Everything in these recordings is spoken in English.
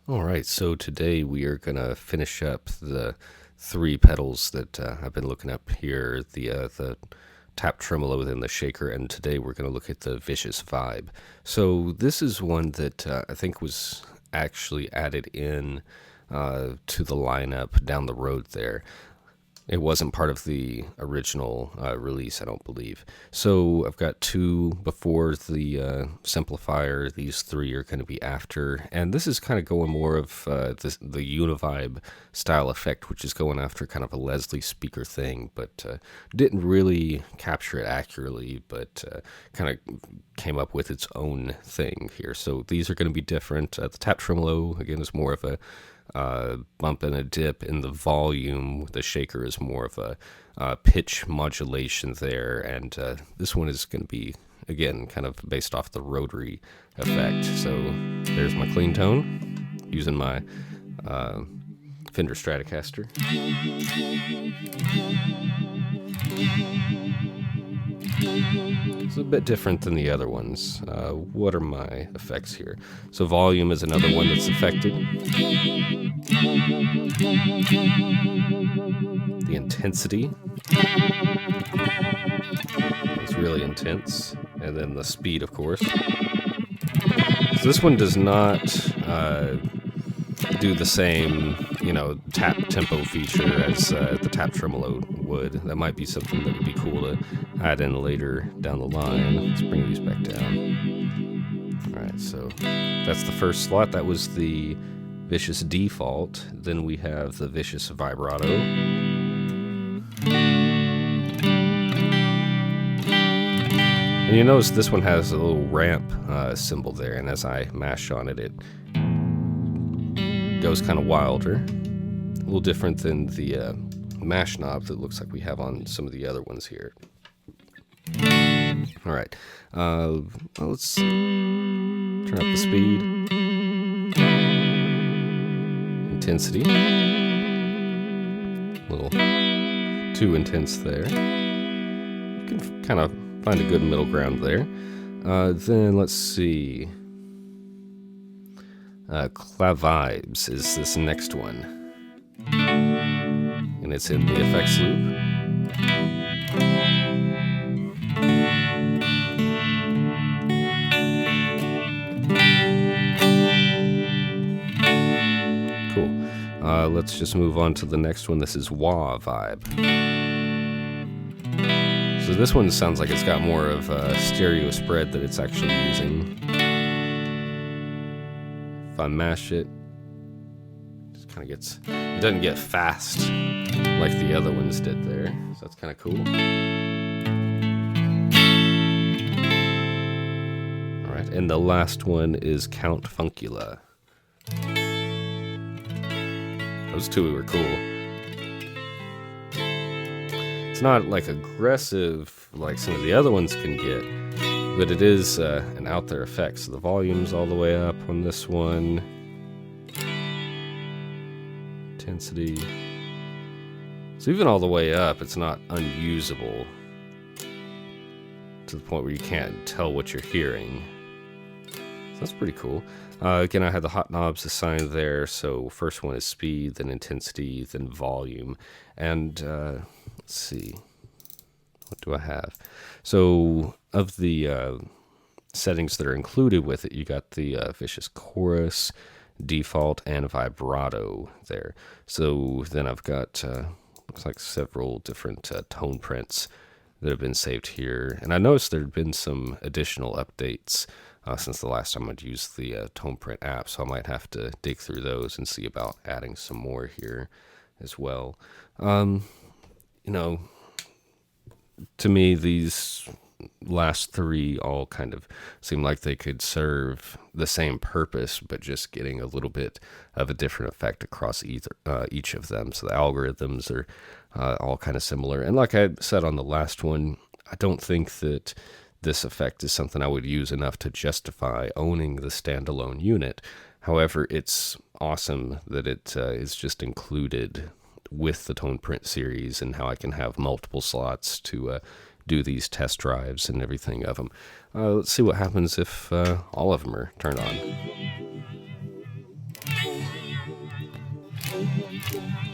All right, so today we are going to finish up the three pedals that I've been looking up here, the tap tremolo, then the shaker, and today we're going to look at the vicious vibe. So this is one that I think was actually added in to the lineup down the road there. It wasn't part of the original release, I don't believe. So I've got two before the Simplifier. These three are going to be after. And this is kind of going more of the Univibe style effect, which is going after kind of a Leslie speaker thing, but didn't really capture it accurately, but kind of came up with its own thing here. So these are going to be different. The tap tremolo, again, is more of a bump and a dip in the volume. The shaker is more of a pitch modulation there, and this one is going to be, again, kind of based off the rotary effect. So there's my clean tone using my Fender Stratocaster. It's a bit different than the other ones. What are my effects here? So volume is another one that's affected. The intensity is really intense. And then the speed, of course. So this one does not do the same, tap tempo feature as the tap tremolo would. That might be something that would be cool to add in later down the line. Let's bring these back down. Alright, so that's the first slot. That was the vicious default. Then we have the vicious vibrato. And you notice this one has a little ramp symbol there, and as I mash on it, it goes kind of wilder. A little different than the mash knob that looks like we have on some of the other ones here. Alright, let's turn up the speed. Intensity. A little too intense there. You can kind of find a good middle ground there. Then let's see. Clavibes is this next one. And it's in the effects loop. Cool. Let's just move on to the next one. This is wah vibe. So this one sounds like it's got more of a stereo spread that it's actually using. If I mash it, just kind of gets, it doesn't get fast like the other ones did there. So that's kind of cool. All right, and the last one is Count Funkula. Those two were cool. It's not like aggressive like some of the other ones can get, but it is an out there effect. So the volume's all the way up on this one. Intensity. So even all the way up, it's not unusable to the point where you can't tell what you're hearing. So that's pretty cool. Again, I had the hot knobs assigned there. So first one is speed, then intensity, then volume. And let's see. What do I have? So of the settings that are included with it, you got the vicious chorus, default, and vibrato there. So then I've got looks like several different tone prints that have been saved here. And I noticed there had been some additional updates since the last time I'd used the tone print app, so I might have to dig through those and see about adding some more here as well. To me, these last three all kind of seem like they could serve the same purpose, but just getting a little bit of a different effect across each of them. So the algorithms are all kind of similar. And like I said on the last one, I don't think that this effect is something I would use enough to justify owning the standalone unit. However, it's awesome that it is just included with the Tone Print series and how I can have multiple slots to do these test drives and everything of them. Let's see what happens if all of them are turned on.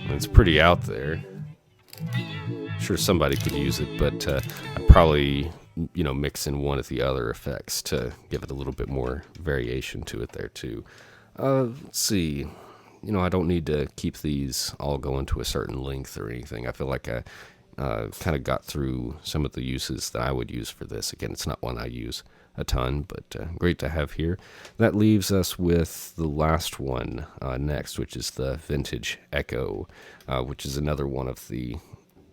It's pretty out there. Sure, somebody could use it, but I'd probably, mix in one of the other effects to give it a little bit more variation to it there too. Let's see. I don't need to keep these all going to a certain length or anything. I feel like I kind of got through some of the uses that I would use for this. Again, it's not one I use a ton, but great to have here. That leaves us with the last one next, which is the Vintage Echo, which is another one of the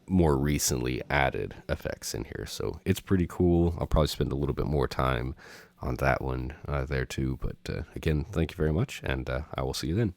more recently added effects in here. So it's pretty cool. I'll probably spend a little bit more time on that one there too. But again, thank you very much, and I will see you then.